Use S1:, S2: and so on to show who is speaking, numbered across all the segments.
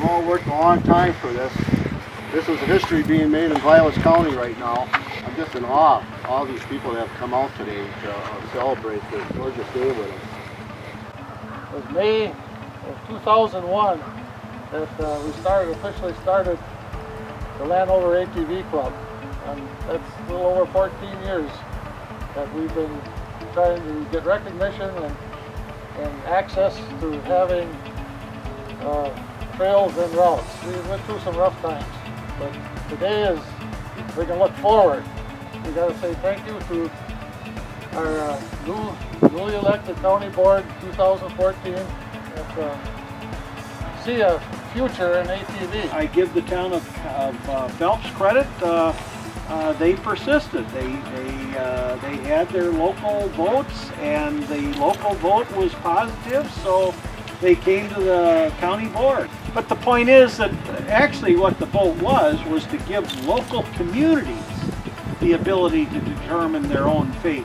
S1: We've all worked a long time for this. This is history being made in Vilas County right now. I'm just in awe of all these people that have come out today to celebrate this gorgeous day with us.
S2: It was May of 2001 that we officially started the Landover ATV Club. And that's a little over 14 years that we've been trying to get recognition and access to having trails and routes. We went through some rough times, but today is, we can look forward. We got to say thank you to our newly elected county board 2014 that see a future in ATV.
S3: I give the town of Phelps credit. They persisted. They had their local votes, and the local vote was positive, so they came to the county board. But the point is that actually what the vote was to give local communities the ability to determine their own fate,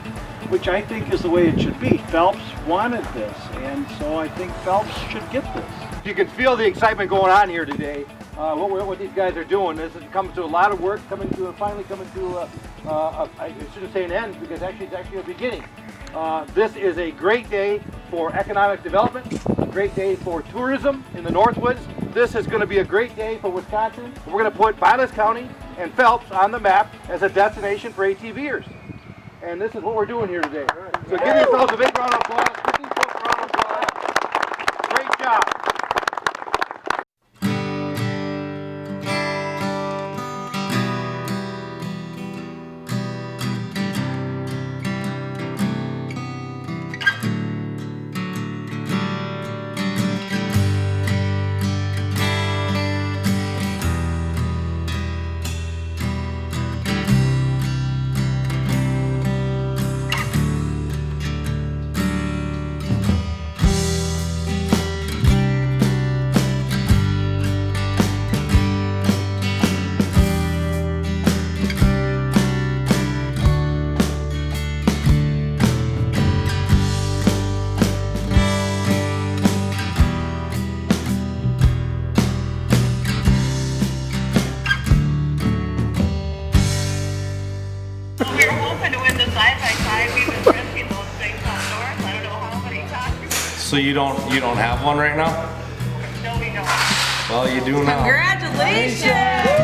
S3: which I think is the way it should be. Phelps wanted this, and so I think Phelps should get this.
S4: You can feel the excitement going on here today. What these guys are doing is it comes to a lot of work, finally coming to I shouldn't say an end, because it's actually a beginning. This is a great day for economic development, a great day for tourism in the Northwoods. This is going to be a great day for Wisconsin. We're going to put Vilas County and Phelps on the map as a destination for ATVers. And this is what we're doing here today. So give yourselves a big round of applause. Give these folks a round of applause. Great job.
S5: We were hoping to win the side-by-side. We've been risking those things outdoors. I don't know how many times.
S6: So you don't have one right now?
S5: No, we don't.
S6: Well, you do now.
S7: Congratulations!